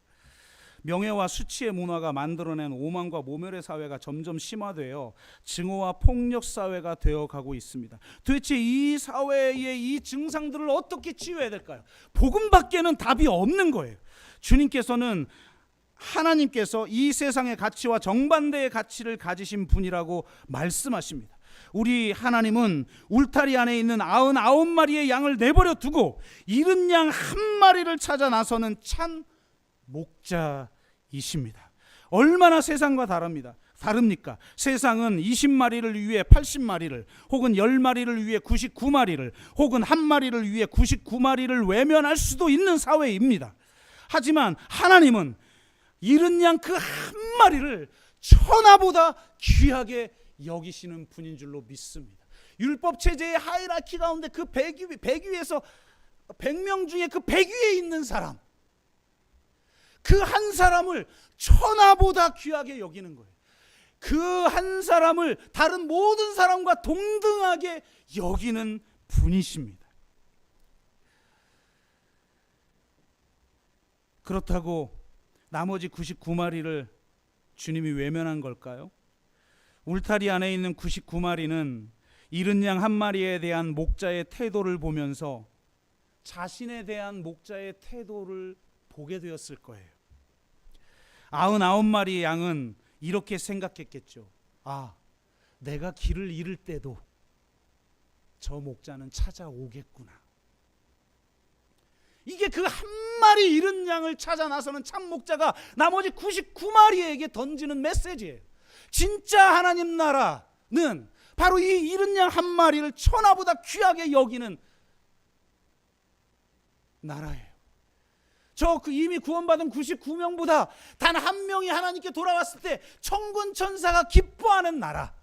명예와 수치의 문화가 만들어낸 오만과 모멸의 사회가 점점 심화되어 증오와 폭력 사회가 되어가고 있습니다. 도대체 이 사회의 이 증상들을 어떻게 치유해야 될까요? 복음밖에는 답이 없는 거예요. 주님께서는 하나님께서 이 세상의 가치와 정반대의 가치를 가지신 분이라고 말씀하십니다. 우리 하나님은 울타리 안에 있는 99마리의 양을 내버려 두고 잃은 양 한 마리를 찾아 나서는 참 목자이십니다. 얼마나 세상과 다릅니까? 세상은 20마리를 위해 80마리를 혹은 10마리를 위해 99마리를 혹은 한 마리를 위해 99마리를 외면할 수도 있는 사회입니다. 하지만 하나님은 잃은 양 그 한 마리를 천하보다 귀하게 여기시는 분인 줄로 믿습니다. 율법 체제의 하이라키 가운데 그 100위에서 100명 중에 그 100위에 있는 사람, 그 한 사람을 천하보다 귀하게 여기는 거예요. 그 한 사람을 다른 모든 사람과 동등하게 여기는 분이십니다. 그렇다고 나머지 99마리를 주님이 외면한 걸까요? 울타리 안에 있는 99마리는 잃은 양 한 마리에 대한 목자의 태도를 보면서 자신에 대한 목자의 태도를 보게 되었을 거예요. 99마리의 양은 이렇게 생각했겠죠. 아, 내가 길을 잃을 때도 저 목자는 찾아오겠구나. 이게 그 한 마리 잃은 양을 찾아 나서는 참 목자가 나머지 99마리에게 던지는 메시지예요. 진짜 하나님 나라는 바로 이 잃은 양 한 마리를 천하보다 귀하게 여기는 나라예요. 그 이미 구원받은 99명보다 단 한 명이 하나님께 돌아왔을 때 천군 천사가 기뻐하는 나라.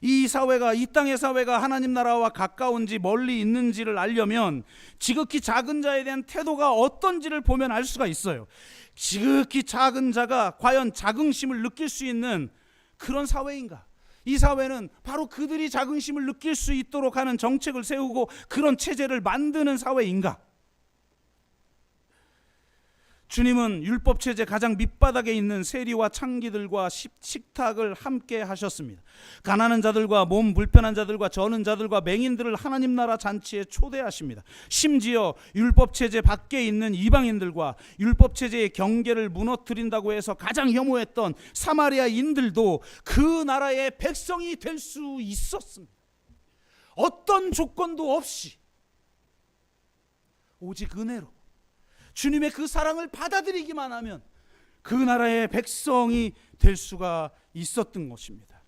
이 사회가, 이 땅의 사회가 하나님 나라와 가까운지 멀리 있는지를 알려면 지극히 작은 자에 대한 태도가 어떤지를 보면 알 수가 있어요. 지극히 작은 자가 과연 자긍심을 느낄 수 있는 그런 사회인가? 이 사회는 바로 그들이 자긍심을 느낄 수 있도록 하는 정책을 세우고 그런 체제를 만드는 사회인가? 주님은 율법체제 가장 밑바닥에 있는 세리와 창기들과 식탁을 함께 하셨습니다. 가난한 자들과 몸 불편한 자들과 저는 자들과 맹인들을 하나님 나라 잔치에 초대하십니다. 심지어 율법체제 밖에 있는 이방인들과 율법체제의 경계를 무너뜨린다고 해서 가장 혐오했던 사마리아인들도 그 나라의 백성이 될 수 있었습니다. 어떤 조건도 없이 오직 은혜로 주님의 그 사랑을 받아들이기만 하면 그 나라의 백성이 될 수가 있었던 것입니다.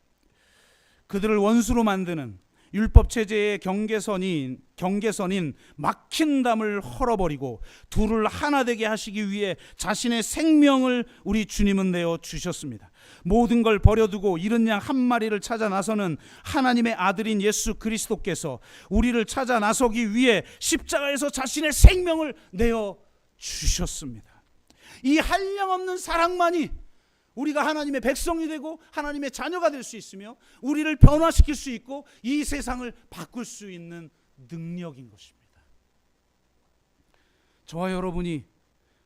그들을 원수로 만드는 율법체제의 경계선인 막힌 담을 헐어버리고 둘을 하나 되게 하시기 위해 자신의 생명을 우리 주님은 내어 주셨습니다. 모든 걸 버려두고 잃은 양 한 마리를 찾아 나서는 하나님의 아들인 예수 그리스도께서 우리를 찾아 나서기 위해 십자가에서 자신의 생명을 내어 주셨습니다. 이 한량없는 사랑만이 우리가 하나님의 백성이 되고 하나님의 자녀가 될 수 있으며 우리를 변화시킬 수 있고 이 세상을 바꿀 수 있는 능력인 것입니다. 저와 여러분이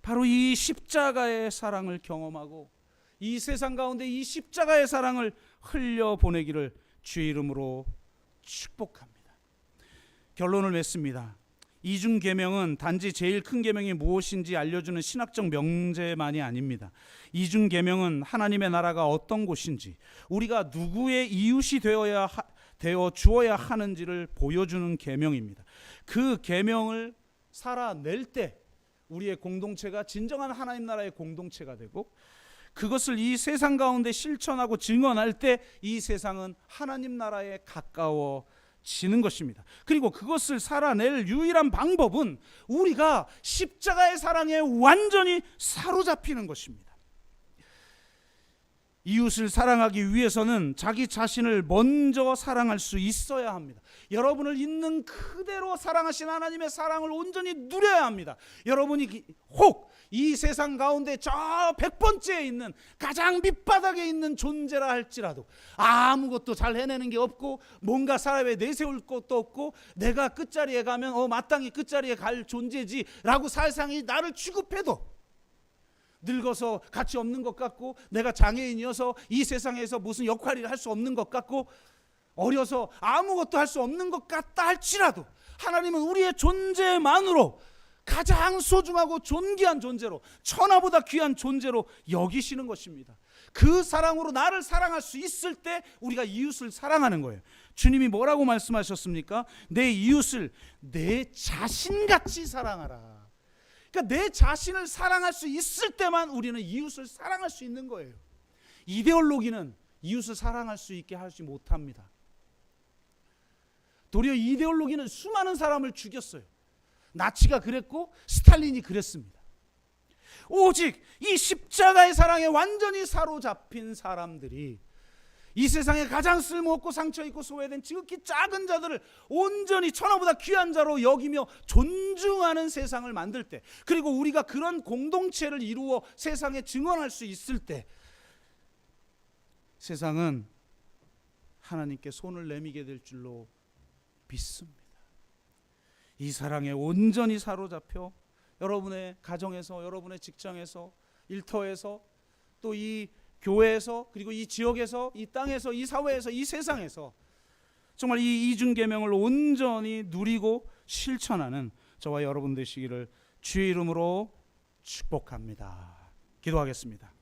바로 이 십자가의 사랑을 경험하고 이 세상 가운데 이 십자가의 사랑을 흘려보내기를 주의 이름으로 축복합니다. 결론을 맺습니다. 이중 계명은 단지 제일 큰 계명이 무엇인지 알려주는 신학적 명제만이 아닙니다. 이중 계명은 하나님의 나라가 어떤 곳인지, 우리가 누구의 이웃이 되어 주어야 하는지를 보여주는 계명입니다. 그 계명을 살아낼 때 우리의 공동체가 진정한 하나님 나라의 공동체가 되고, 그것을 이 세상 가운데 실천하고 증언할 때 이 세상은 하나님 나라에 가까워지는 것입니다. 그리고 그것을 살아낼 유일한 방법은 우리가 십자가의 사랑에 완전히 사로잡히는 것입니다. 이웃을 사랑하기 위해서는 자기 자신을 먼저 사랑할 수 있어야 합니다. 여러분을 있는 그대로 사랑하신 하나님의 사랑을 온전히 누려야 합니다. 여러분이 혹 이 세상 가운데 저 100번째에 있는 가장 밑바닥에 있는 존재라 할지라도 아무것도 잘 해내는 게 없고 뭔가 사회에 내세울 것도 없고 내가 끝자리에 가면 마땅히 끝자리에 갈 존재지 라고 세상이 나를 취급해도, 늙어서 가치 없는 것 같고 내가 장애인이어서 이 세상에서 무슨 역할을 할 수 없는 것 같고 어려서 아무것도 할 수 없는 것 같다 할지라도 하나님은 우리의 존재만으로 가장 소중하고 존귀한 존재로, 천하보다 귀한 존재로 여기시는 것입니다. 그 사랑으로 나를 사랑할 수 있을 때 우리가 이웃을 사랑하는 거예요. 주님이 뭐라고 말씀하셨습니까? 내 이웃을 내 자신같이 사랑하라. 그러니까 내 자신을 사랑할 수 있을 때만 우리는 이웃을 사랑할 수 있는 거예요. 이데올로기는 이웃을 사랑할 수 있게 하지 못합니다. 도리어 이데올로기는 수많은 사람을 죽였어요. 나치가 그랬고 스탈린이 그랬습니다. 오직 이 십자가의 사랑에 완전히 사로잡힌 사람들이 이 세상에 가장 쓸모없고 상처있고 소외된 지극히 작은 자들을 온전히 천하보다 귀한 자로 여기며 존중하는 세상을 만들 때, 그리고 우리가 그런 공동체를 이루어 세상에 증언할 수 있을 때 세상은 하나님께 손을 내미게 될 줄로 믿습니다. 이 사랑에 온전히 사로잡혀 여러분의 가정에서, 여러분의 직장에서, 일터에서, 또 이 교회에서, 그리고 이 지역에서, 이 땅에서, 이 사회에서, 이 세상에서 정말 이 이중계명을 온전히 누리고 실천하는 저와 여러분 되시기를 주의 이름으로 축복합니다. 기도하겠습니다.